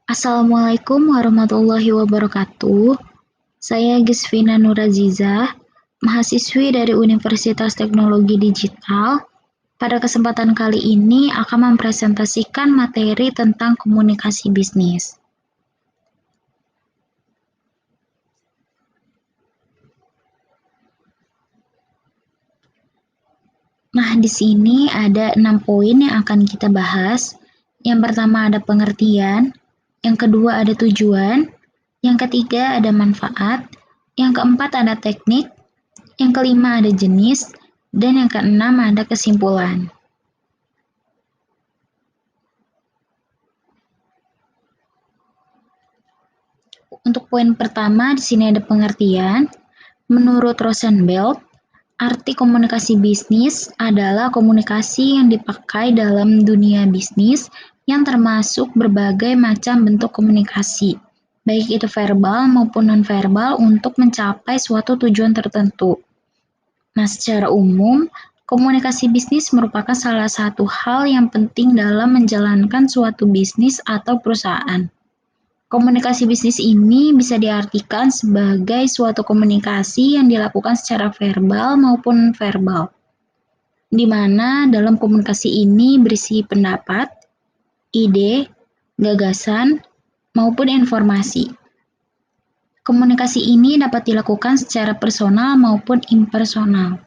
Assalamualaikum warahmatullahi wabarakatuh. Saya Gisvina Nurazizah, mahasiswi dari Universitas Teknologi Digital. Pada kesempatan kali ini akan mempresentasikan materi tentang komunikasi bisnis. Nah, di sini ada 6 poin yang akan kita bahas. Yang pertama ada pengertian, yang kedua ada tujuan, yang ketiga ada manfaat, yang keempat ada teknik, yang kelima ada jenis, dan yang keenam ada kesimpulan. Untuk poin pertama, di sini ada pengertian. Menurut Rosenbelt, arti komunikasi bisnis adalah komunikasi yang dipakai dalam dunia bisnis yang termasuk berbagai macam bentuk komunikasi, baik itu verbal maupun nonverbal untuk mencapai suatu tujuan tertentu. Nah, secara umum, komunikasi bisnis merupakan salah satu hal yang penting dalam menjalankan suatu bisnis atau perusahaan. Komunikasi bisnis ini bisa diartikan sebagai suatu komunikasi yang dilakukan secara verbal maupun verbal, di mana dalam komunikasi ini berisi pendapat, ide, gagasan, maupun informasi. Komunikasi ini dapat dilakukan secara personal maupun impersonal.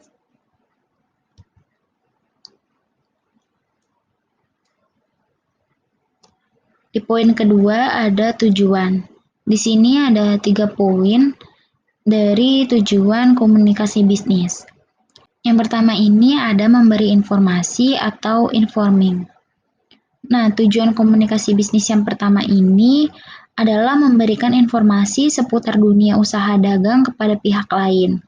Di poin kedua ada tujuan. Di sini ada 3 poin dari tujuan komunikasi bisnis. Yang pertama ini ada memberi informasi atau informing. Nah, tujuan komunikasi bisnis yang pertama ini adalah memberikan informasi seputar dunia usaha dagang kepada pihak lain.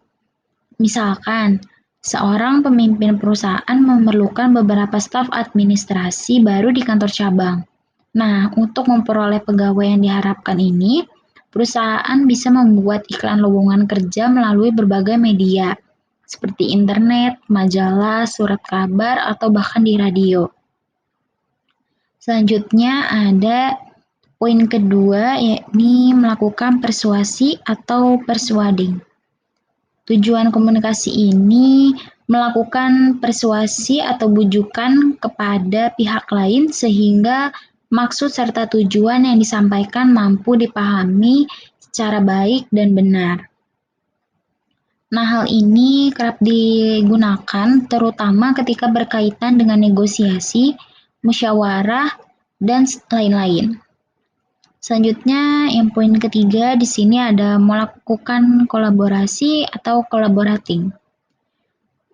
Misalkan, seorang pemimpin perusahaan memerlukan beberapa staf administrasi baru di kantor cabang. Nah, untuk memperoleh pegawai yang diharapkan ini, perusahaan bisa membuat iklan lowongan kerja melalui berbagai media, seperti internet, majalah, surat kabar, atau bahkan di radio. Selanjutnya ada poin kedua, yakni melakukan persuasi atau persuading. Tujuan komunikasi ini melakukan persuasi atau bujukan kepada pihak lain sehingga maksud serta tujuan yang disampaikan mampu dipahami secara baik dan benar. Nah, hal ini kerap digunakan terutama ketika berkaitan dengan negosiasi, musyawarah, dan lain-lain. Selanjutnya, yang poin ketiga di sini ada melakukan kolaborasi atau collaborating.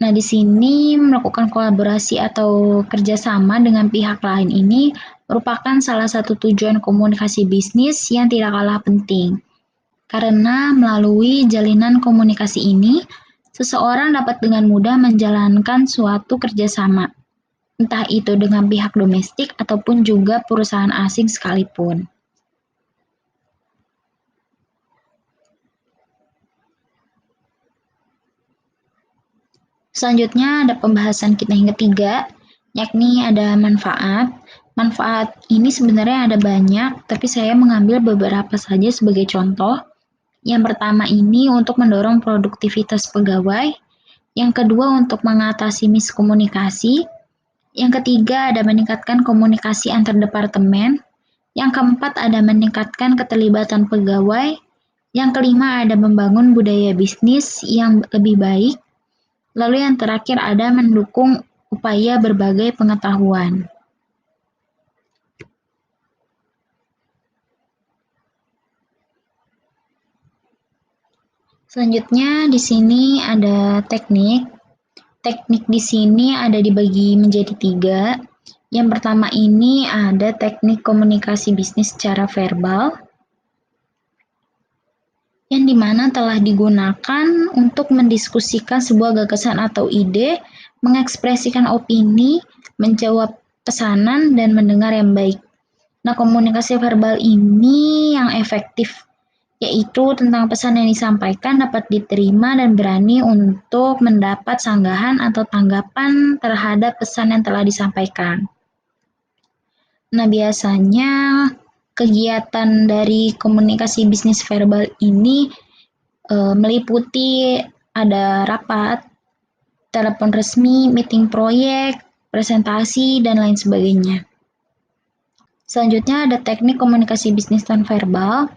Nah, di sini melakukan kolaborasi atau kerjasama dengan pihak lain ini merupakan salah satu tujuan komunikasi bisnis yang tidak kalah penting. Karena melalui jalinan komunikasi ini, seseorang dapat dengan mudah menjalankan suatu kerjasama, entah itu dengan pihak domestik ataupun juga perusahaan asing sekalipun. Selanjutnya ada pembahasan kita yang ketiga, yakni ada manfaat. Manfaat ini sebenarnya ada banyak, tapi saya mengambil beberapa saja sebagai contoh. Yang pertama ini untuk mendorong produktivitas pegawai, yang kedua untuk mengatasi miskomunikasi, yang ketiga ada meningkatkan komunikasi antar departemen, yang keempat ada meningkatkan keterlibatan pegawai, yang kelima ada membangun budaya bisnis yang lebih baik, lalu yang terakhir ada mendukung upaya berbagai pengetahuan. Selanjutnya di sini ada teknik. Teknik di sini ada dibagi menjadi 3. Yang pertama ini ada teknik komunikasi bisnis secara verbal, yang dimana telah digunakan untuk mendiskusikan sebuah gagasan atau ide, mengekspresikan opini, menjawab pesanan, dan mendengar yang baik. Nah, komunikasi verbal ini yang efektif, yaitu tentang pesan yang disampaikan dapat diterima dan berani untuk mendapat sanggahan atau tanggapan terhadap pesan yang telah disampaikan. Nah, biasanya Kegiatan dari komunikasi bisnis verbal ini meliputi ada rapat, telepon resmi, meeting proyek, presentasi, dan lain sebagainya. Selanjutnya ada teknik komunikasi bisnis nonverbal.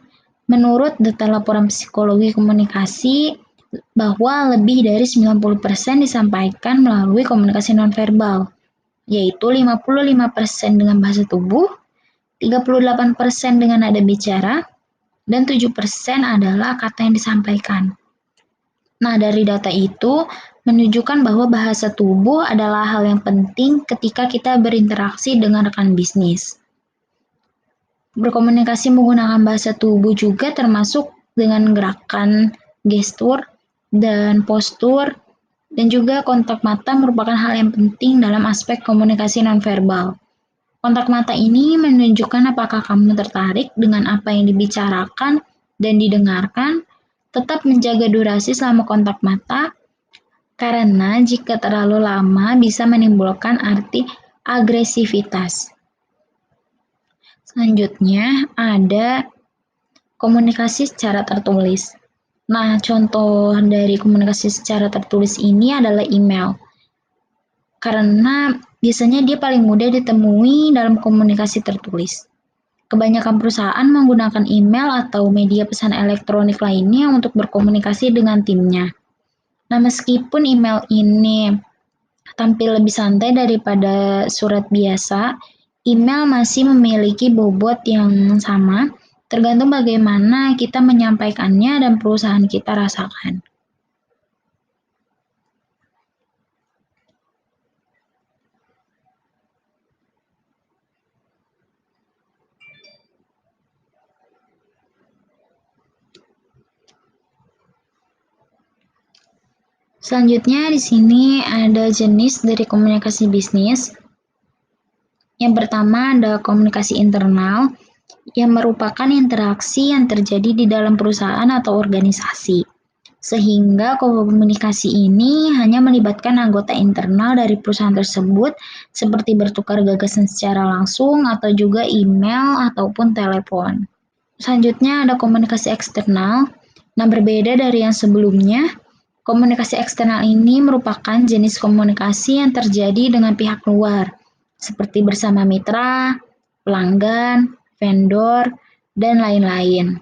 Menurut data laporan psikologi komunikasi, bahwa lebih dari 90% disampaikan melalui komunikasi nonverbal, yaitu 55% dengan bahasa tubuh, 38% dengan nada bicara, dan 7% adalah kata yang disampaikan. Nah, dari data itu menunjukkan bahwa bahasa tubuh adalah hal yang penting ketika kita berinteraksi dengan rekan bisnis. Berkomunikasi menggunakan bahasa tubuh juga termasuk dengan gerakan, gestur, dan postur, dan juga kontak mata merupakan hal yang penting dalam aspek komunikasi nonverbal. Kontak mata ini menunjukkan apakah kamu tertarik dengan apa yang dibicarakan dan didengarkan, tetap menjaga durasi selama kontak mata, karena jika terlalu lama bisa menimbulkan arti agresivitas. Selanjutnya ada komunikasi secara tertulis. Nah, contoh dari komunikasi secara tertulis ini adalah email. Karena biasanya dia paling mudah ditemui dalam komunikasi tertulis. Kebanyakan perusahaan menggunakan email atau media pesan elektronik lainnya untuk berkomunikasi dengan timnya. Nah, meskipun email ini tampil lebih santai daripada surat biasa, email masih memiliki bobot yang sama, tergantung bagaimana kita menyampaikannya dan perusahaan kita rasakan. Selanjutnya di sini ada jenis dari komunikasi bisnis. Yang pertama ada komunikasi internal, yang merupakan interaksi yang terjadi di dalam perusahaan atau organisasi. Sehingga komunikasi ini hanya melibatkan anggota internal dari perusahaan tersebut, seperti bertukar gagasan secara langsung atau juga email ataupun telepon. Selanjutnya ada komunikasi eksternal. Nah, berbeda dari yang sebelumnya, komunikasi eksternal ini merupakan jenis komunikasi yang terjadi dengan pihak luar, seperti bersama mitra, pelanggan, vendor, dan lain-lain.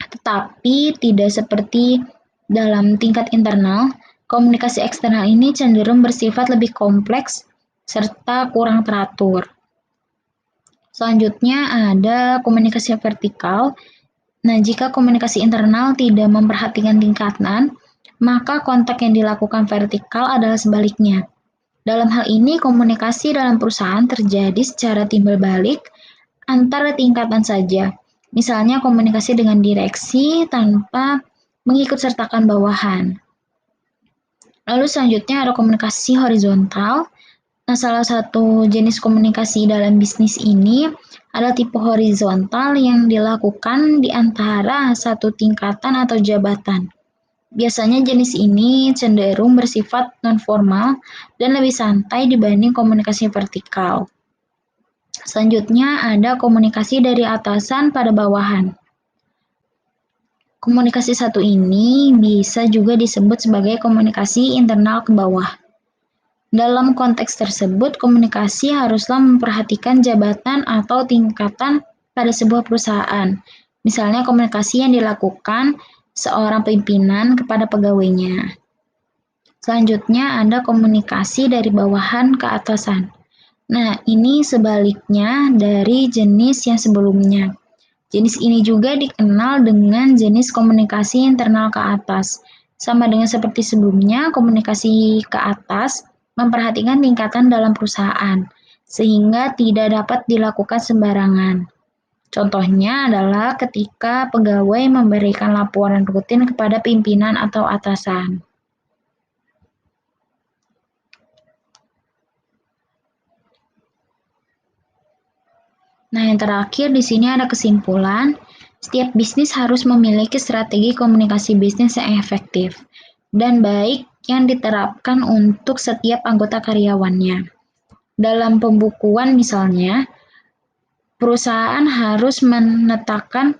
Tetapi tidak seperti dalam tingkat internal, komunikasi eksternal ini cenderung bersifat lebih kompleks serta kurang teratur. Selanjutnya ada komunikasi vertikal. Nah, jika komunikasi internal tidak memperhatikan tingkatan, maka kontak yang dilakukan vertikal adalah sebaliknya. Dalam hal ini, komunikasi dalam perusahaan terjadi secara timbal balik antara tingkatan saja. Misalnya komunikasi dengan direksi tanpa mengikutsertakan bawahan. Lalu selanjutnya ada komunikasi horizontal. Nah, salah satu jenis komunikasi dalam bisnis ini adalah tipe horizontal yang dilakukan di antara satu tingkatan atau jabatan. Biasanya jenis ini cenderung bersifat non-formal dan lebih santai dibanding komunikasi vertikal. Selanjutnya ada komunikasi dari atasan pada bawahan. Komunikasi satu ini bisa juga disebut sebagai komunikasi internal ke bawah. Dalam konteks tersebut, komunikasi haruslah memperhatikan jabatan atau tingkatan pada sebuah perusahaan. Misalnya komunikasi yang dilakukan seorang pimpinan kepada pegawainya. Selanjutnya ada komunikasi dari bawahan ke atasan. Nah, ini sebaliknya dari jenis yang sebelumnya. Jenis ini juga dikenal dengan jenis komunikasi internal ke atas. Sama dengan seperti sebelumnya, komunikasi ke atas memperhatikan tingkatan dalam perusahaan, sehingga tidak dapat dilakukan sembarangan. Contohnya adalah ketika pegawai memberikan laporan rutin kepada pimpinan atau atasan. Nah, yang terakhir di sini ada kesimpulan, setiap bisnis harus memiliki strategi komunikasi bisnis yang efektif dan baik yang diterapkan untuk setiap anggota karyawannya. Dalam pembukuan misalnya, perusahaan harus menetapkan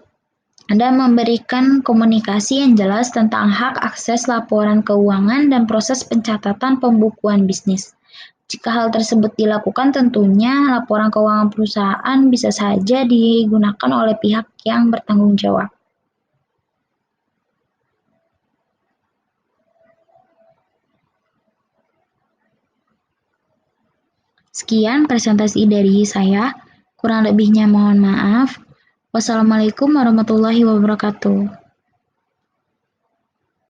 dan memberikan komunikasi yang jelas tentang hak akses laporan keuangan dan proses pencatatan pembukuan bisnis. Jika hal tersebut dilakukan, tentunya laporan keuangan perusahaan bisa saja digunakan oleh pihak yang bertanggung jawab. Sekian presentasi dari saya. Kurang lebihnya mohon maaf. Wassalamualaikum warahmatullahi wabarakatuh.